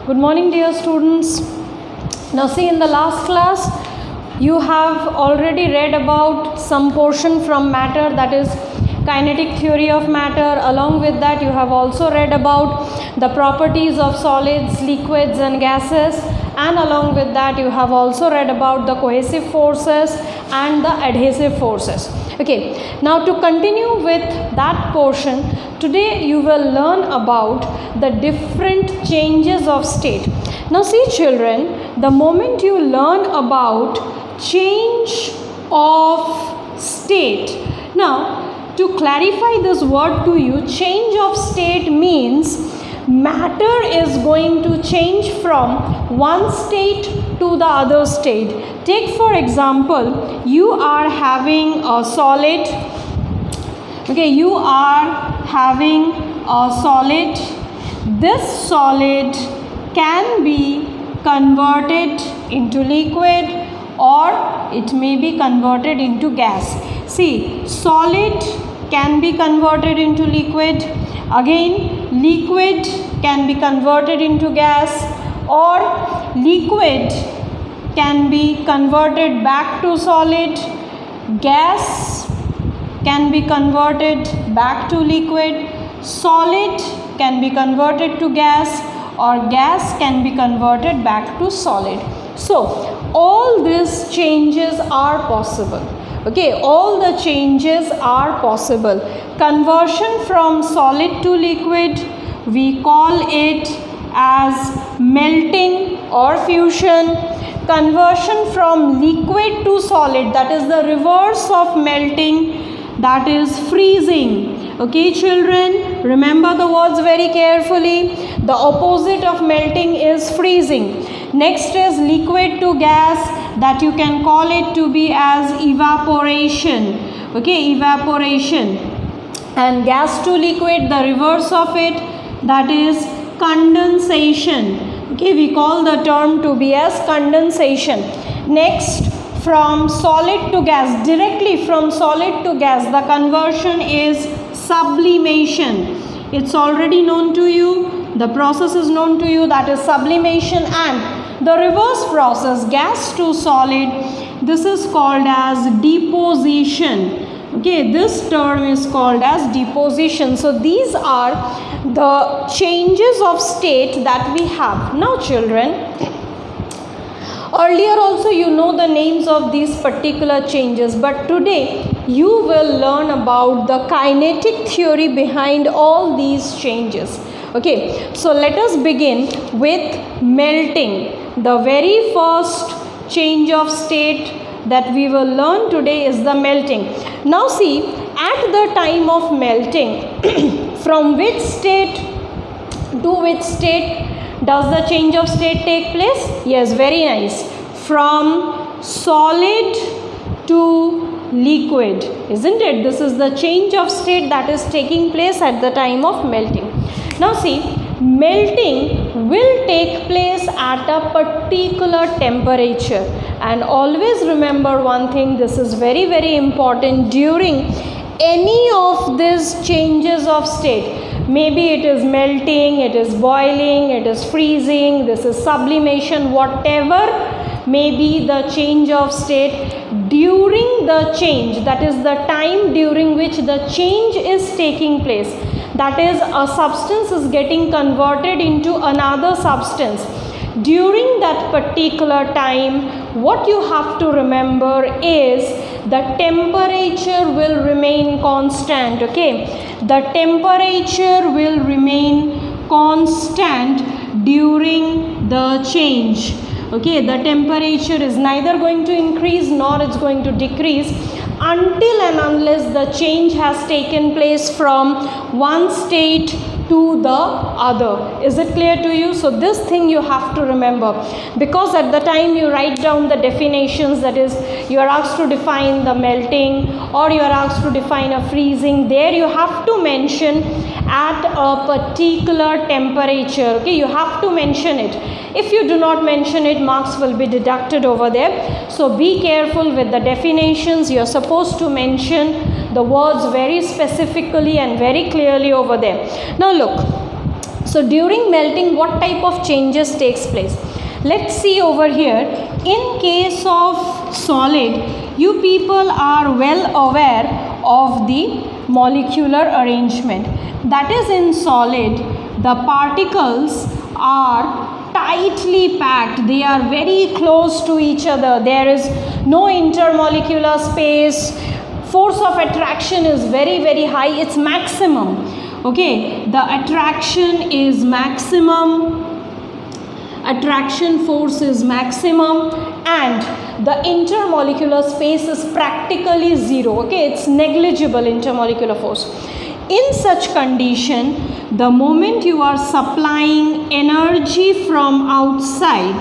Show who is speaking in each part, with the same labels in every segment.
Speaker 1: Good morning, dear students. Now see, in the last class you have already read about some portion from matter, that is kinetic theory of matter. Along with that you have also read about the properties of solids, liquids and gases, and along with that you have also read about the cohesive forces and the adhesive forces. Okay, now to continue with that portion, today you will learn about the different changes of state. Now see children, the moment you learn about change of state, now to clarify this word to you, change of state means matter is going to change from one state to the other state. Take for example, you are having a solid, okay, you are having a solid. This solid can be converted into liquid or it may be converted into gas. See, solid can be converted into liquid, again liquid can be converted into gas, or liquid can be converted back to solid, gas can be converted back to liquid, solid can be converted to gas, or gas can be converted back to solid. So all these changes are possible. Okay, all the changes are possible. Conversion from solid to liquid, we call it as melting or fusion. Conversion from liquid to solid, that is the reverse of melting, that is freezing. Okay children, remember the words very carefully. The opposite of melting is freezing. Next is liquid to gas, that you can call it to be as evaporation. Okay, evaporation. And gas to liquid, the reverse of it, that is condensation. Okay, we call the term to be as condensation. Next, from solid to gas, directly from solid to gas, the conversion is sublimation. It's already known to you, the process is known to you, that is sublimation. And the reverse process, gas to solid, this is called as deposition. Okay, this term is called as deposition. So these are the changes of state that we have. Now children, earlier also you know the names of these particular changes, but today you will learn about the kinetic theory behind all these changes. Okay, so let us begin with melting. The very first change of state that we will learn today is the melting. Now see, at the time of melting, from which state to which state does the change of state take place? Yes, very nice. From solid to liquid, isn't it? This is the change of state that is taking place at the time of melting. Now see, melting will take place at a particular temperature, and always remember one thing, this is very very important during any of these changes of state. Maybe it is melting, it is boiling, it is freezing, this is sublimation, whatever may be the change of state, during the change, that is the time during which the change is taking place, that is a substance is getting converted into another substance. During that particular time, what you have to remember is the temperature will remain constant. Okay, the temperature will remain constant during the change. Okay, the temperature is neither going to increase nor it's going to decrease until and unless the change has taken place from one state to the other. Is it clear to you? So this thing you have to remember, because at the time you write down the definitions, that is you are asked to define the melting or you are asked to define a freezing, there you have to mention at a particular temperature. Okay, you have to mention it. If you do not mention it, marks will be deducted over there. So be careful with the definitions. You are supposed to mention the words very specifically and very clearly over there. Now look, So during melting, what type of changes takes place? Let's see over here. In case of solid, you people are well aware of the molecular arrangement. That is, in solid, the particles are tightly packed. They are very close to each other. There is no intermolecular space. Force of attraction is very, very high. It's maximum. Okay, the attraction is maximum. Attraction force is maximum, and the intermolecular space is practically zero. Okay, it's negligible intermolecular force. In such condition, the moment you are supplying energy from outside,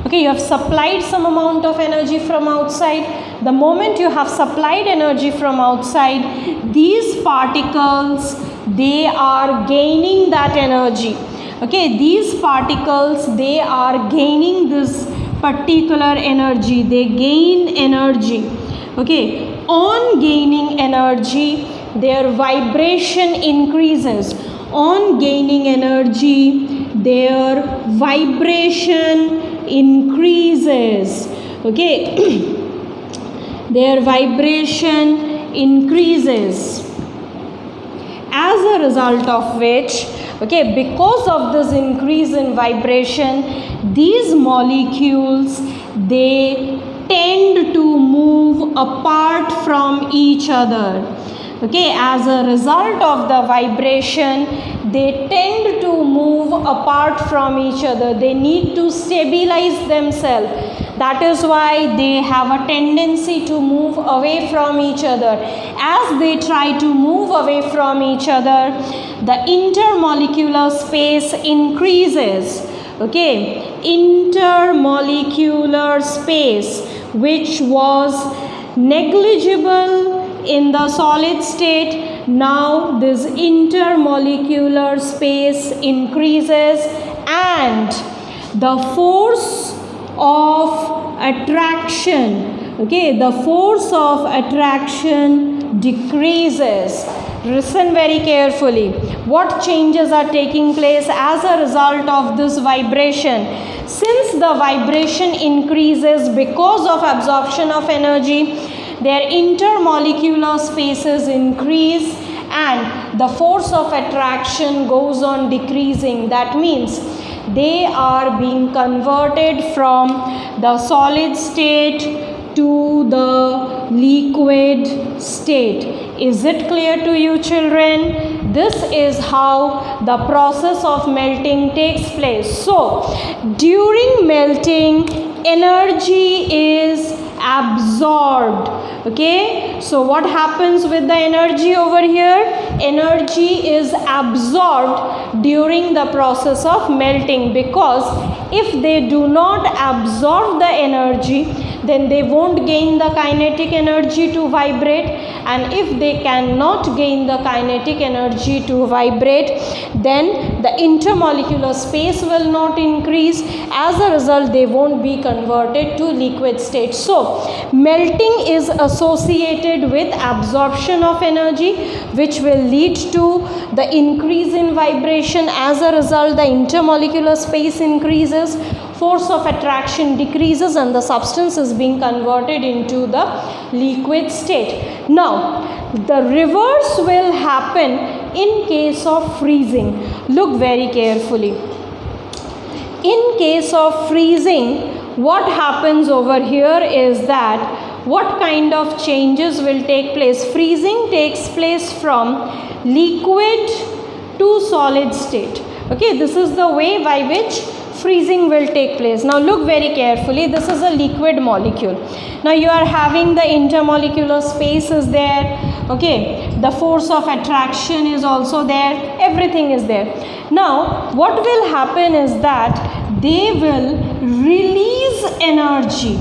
Speaker 1: okay, you have supplied some amount of energy from outside. The moment you have supplied energy from outside, these particles, they are gaining that energy. Okay, these particles, they are gaining this particular energy. They gain energy. Okay, on gaining energy, their vibration increases. On gaining energy, their vibration increases. Okay, their vibration increases. As a result of which, okay, because of this increase in vibration, these molecules, they tend to move apart from each other. Okay, as a result of the vibration, they tend to move apart from each other. They need to stabilize themselves. That is why they have a tendency to move away from each other. As they try to move away from each other, the intermolecular space increases. Okay, intermolecular space, which was negligible in the solid state, now this intermolecular space increases, and the force of attraction, okay, the force of attraction decreases. Listen very carefully. What changes are taking place as a result of this vibration? Since the vibration increases because of absorption of energy, their intermolecular spaces increase and the force of attraction goes on decreasing. That means they are being converted from the solid state to the liquid state. Is it clear to you, children? This is how the process of melting takes place. So, during melting, energy is absorbed. Okay, so what happens with the energy over here? Energy is absorbed during the process of melting, because if they do not absorb the energy, then they won't gain the kinetic energy to vibrate, and if they cannot gain the kinetic energy to vibrate, then the intermolecular space will not increase. As a result, they won't be converted to liquid state. So melting is associated with absorption of energy, which will lead to the increase in vibration. As a result, the intermolecular space increases, force of attraction decreases, and the substance is being converted into the liquid state. Now, the reverse will happen in case of freezing. Look very carefully. In case of freezing, what happens over here is that what kind of changes will take place? Freezing takes place from liquid to solid state. Okay, this is the way by which freezing will take place. Now look very carefully. This is a liquid molecule. Now you are having the intermolecular space is there. Okay, the force of attraction is also there. Everything is there. Now what will happen is that they will release energy.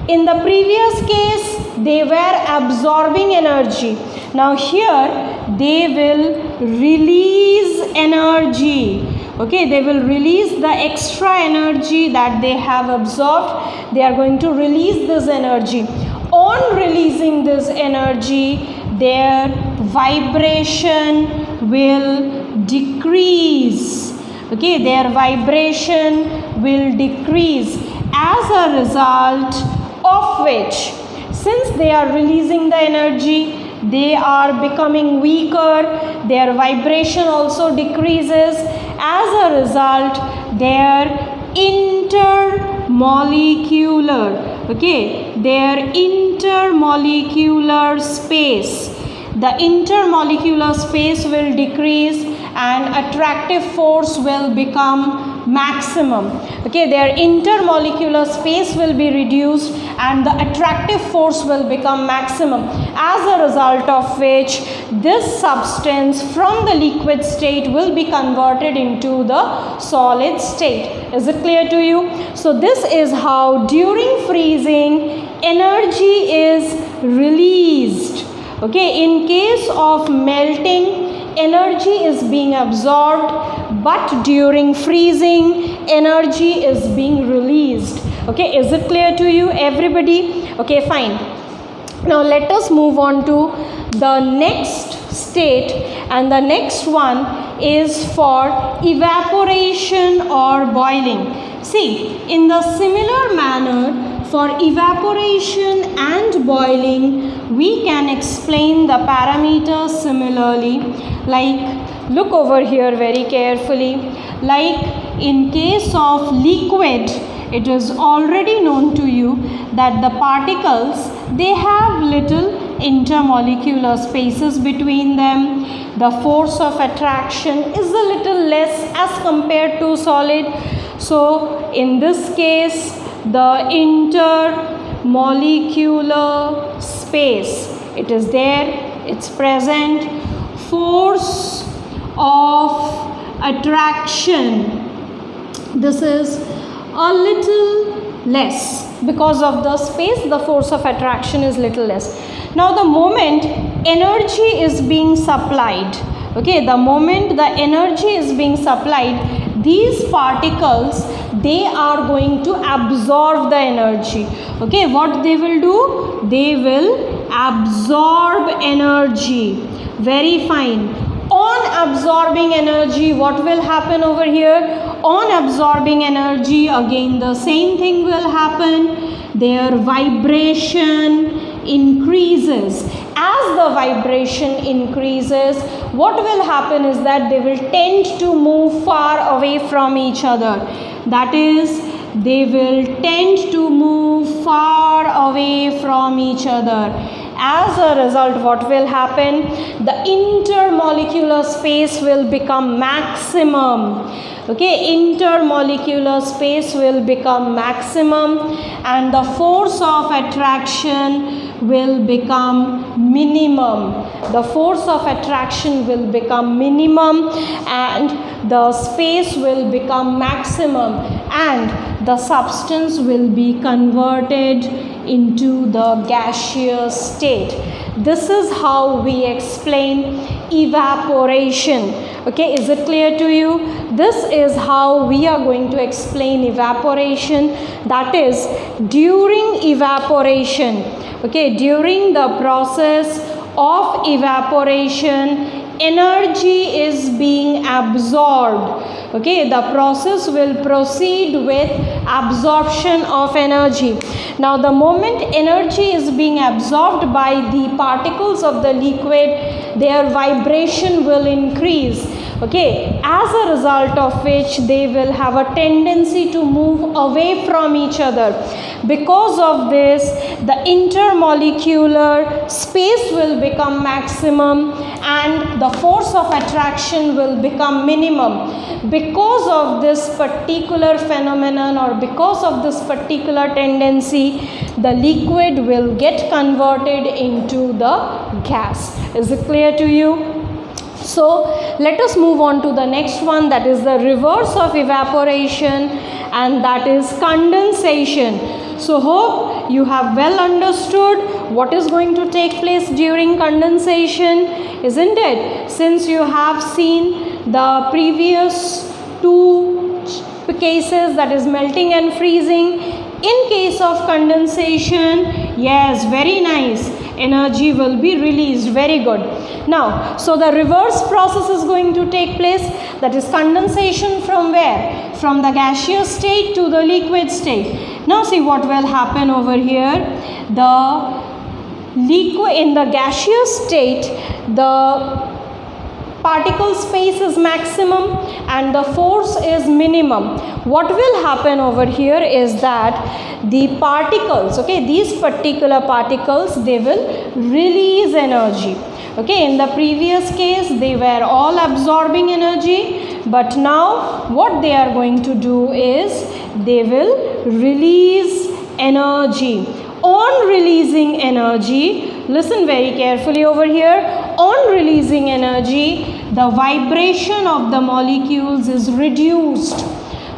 Speaker 1: In the previous case, they were absorbing energy. Now here, they will release energy. Okay, they will release the extra energy that they have absorbed. They are going to release this energy. On releasing this energy, their vibration will decrease. Okay, their vibration will decrease, as a result of which, since they are releasing the energy, they are becoming weaker, their vibration also decreases. As a result, their intermolecular, okay, their intermolecular space, the intermolecular space will decrease and attractive force will become maximum. Okay, their intermolecular space will be reduced and the attractive force will become maximum, as a result of which this substance from the liquid state will be converted into the solid state. Is it clear to you? So this is how during freezing energy is released. Okay, in case of melting, energy is being absorbed, but during freezing, energy is being released. Okay, is it clear to you, everybody? Okay, fine. Now let us move on to the next state, and the next one is for evaporation or boiling. See, in the similar manner, for evaporation and boiling, we can explain the parameters similarly. Like, look over here very carefully. Like, in case of liquid, it is already known to you that the particles, they have little intermolecular spaces between them. The force of attraction is a little less as compared to solid. So, in this case, the intermolecular space, it is there, it's present. Force of attraction, this is a little less. Because of the space, the force of attraction is little less. Now the moment energy is being supplied, okay, the moment the energy is being supplied, these particles, they are going to absorb the energy. Okay, what they will do? They will absorb energy. Very fine. On absorbing energy, what will happen over here? On absorbing energy, again the same thing will happen. Their vibration increases. As the vibration increases, what will happen is that they will tend to move far away from each other. That is, they will tend to move far away from each other. As a result, what will happen? The intermolecular space will become maximum. Okay, intermolecular space will become maximum and the force of attraction will become minimum. The force of attraction will become minimum and the space will become maximum and the substance will be converted into the gaseous state. This is how we explain evaporation. Okay, is it clear to you? This is how we are going to explain evaporation. That is, during evaporation, okay, during the process of evaporation, energy is being absorbed. Okay, the process will proceed with absorption of energy. Now the moment energy is being absorbed by the particles of the liquid, their vibration will increase. Okay, as a result of which they will have a tendency to move away from each other. Because of this, the intermolecular space will become maximum and the force of attraction will become minimum. Because of this particular phenomenon or because of this particular tendency, the liquid will get converted into the gas. Is it clear to you? So let us move on to the next one, that is the reverse of evaporation, and that is condensation. So hope you have well understood what is going to take place during condensation, isn't it? Since you have seen the previous two cases, that is melting and freezing. In case of condensation, yes, very nice. energy will be released. Very good. Now, so the reverse process is going to take place, that is condensation from where? From the gaseous state to the liquid state. Now see what will happen over here. The liquid, in the gaseous state, the particle space is maximum and the force is minimum. What will happen over here is that the particles, okay, these particular particles, they will release energy. Okay, in the previous case they were all absorbing energy, but now what they are going to do is they will release energy. On releasing energy, listen very carefully over here, on releasing energy, the vibration of the molecules is reduced.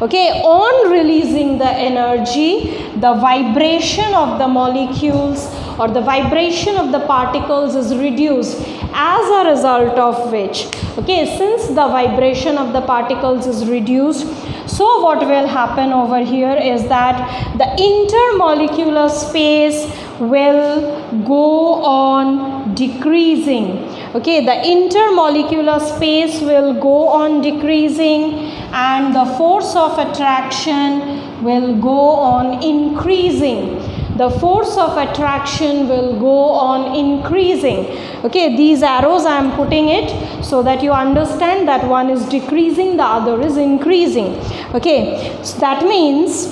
Speaker 1: Okay, on releasing the energy, the vibration of the molecules or the vibration of the particles is reduced, as a result of which, okay, since the vibration of the particles is reduced, so what will happen over here is that the intermolecular space will go on decreasing. Okay, the intermolecular space will go on decreasing and the force of attraction will go on increasing. The force of attraction will go on increasing. Okay, these arrows I am putting it so that you understand that one is decreasing, the other is increasing. Okay, so that means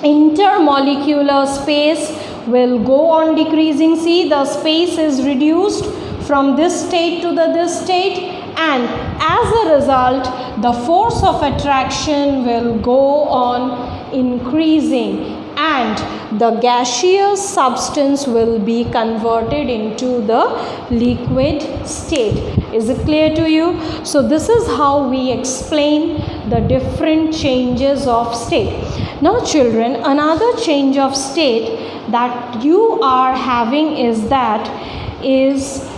Speaker 1: intermolecular space will go on decreasing. See, the space is reduced from this state to this state, and as a result the force of attraction will go on increasing and the gaseous substance will be converted into the liquid state. Is it clear to you? So this is how we explain the different changes of state. Now children, another change of state that you are having is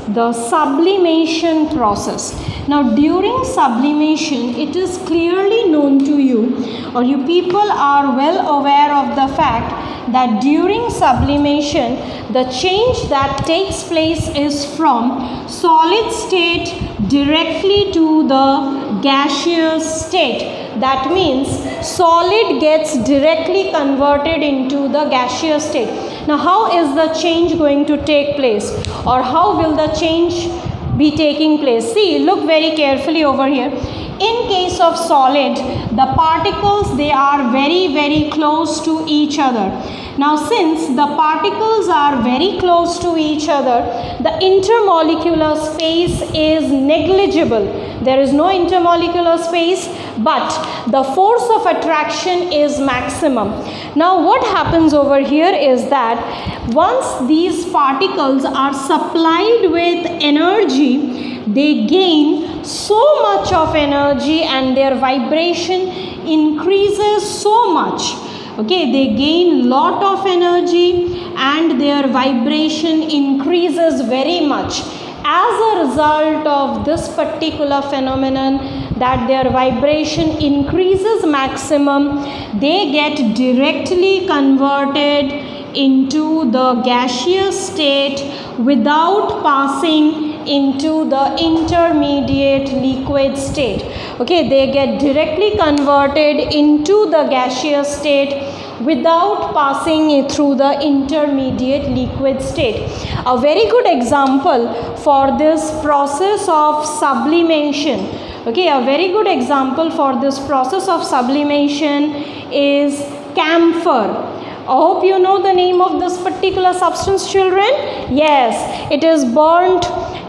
Speaker 1: the sublimation process. Now during sublimation, it is clearly known to you, or you people are well aware of the fact that during sublimation the change that takes place is from solid state directly to the gaseous state. That means solid gets directly converted into the gaseous state. Now how is the change going to take place, or how will the change be taking place? See, look very carefully over here. In case of solid, the particles, they are very close to each other. Now since the particles are very close to each other, the intermolecular space is negligible. There is no intermolecular space, but the force of attraction is maximum. Now what happens over here is that once these particles are supplied with energy, they gain so much of energy and their vibration increases so much. Okay, they gain lot of energy and their vibration increases very much. As a result of this particular phenomenon, that their vibration increases maximum, they get directly converted into the gaseous state without passing into the intermediate liquid state. Okay, they get directly converted into the gaseous state without passing through the intermediate liquid state. A very good example for this process of sublimation, okay, a very good example for this process of sublimation is camphor. I hope you know the name of this particular substance, children. Yes, it is burnt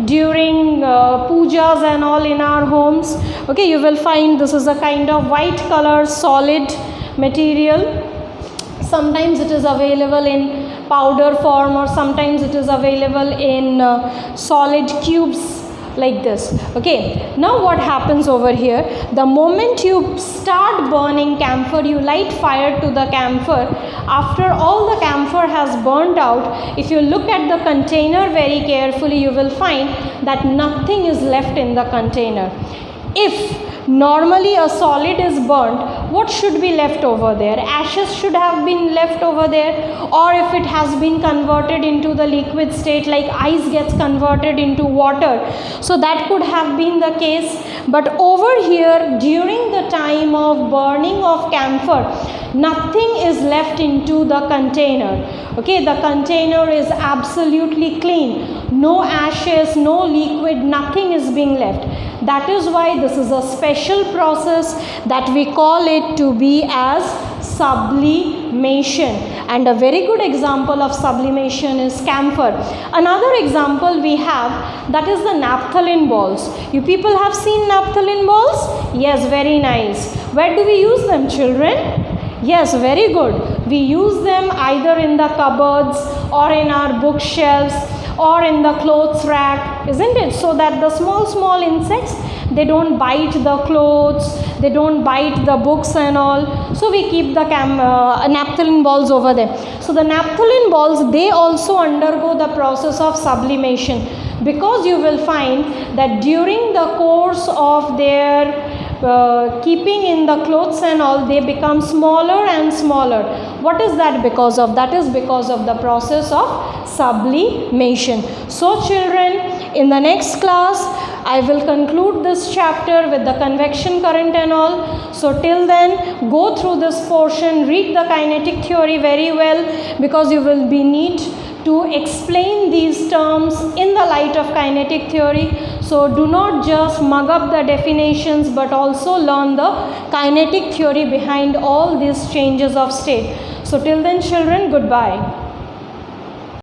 Speaker 1: during pujas and all in our homes. Okay, you will find this is a kind of white color solid material. Sometimes it is available in powder form, or sometimes it is available in solid cubes like this. Okay, now what happens over here, the moment you start burning camphor, you light fire to the camphor, after all the camphor has burnt out, if you look at the container very carefully, you will find that nothing is left in the container. If Normally a solid is burnt, what should be left over there? Ashes should have been left over there, or if it has been converted into the liquid state, like ice gets converted into water, so that could have been the case. But over here, during the time of burning of camphor, nothing is left into the container. Okay, the container is absolutely clean, no ashes, no liquid, nothing is being left. That is why this is a special process that we call it to be as sublimation. And a very good example of sublimation is camphor. Another example we have, that is the naphthalene balls. You people have seen naphthalene balls? Yes, very nice. Where do we use them, children? Yes, very good. We use them either in the cupboards or in our bookshelves or in the clothes rack, isn't it? So that the small insects, they don't bite the clothes, they don't bite the books and all. So we keep the naphthalene balls over there. So the naphthalene balls, they also undergo the process of sublimation, because you will find that during the course of their keeping in the clothes and all, they become smaller and smaller. What is that because of? That is because of the process of sublimation. So children, in the next class I will conclude this chapter with the convection current and all. So till then, go through this portion, read the kinetic theory very well, because you will be need to explain these terms in the light of kinetic theory. So do not just mug up the definitions, but also learn the kinetic theory behind all these changes of state. So till then children, goodbye.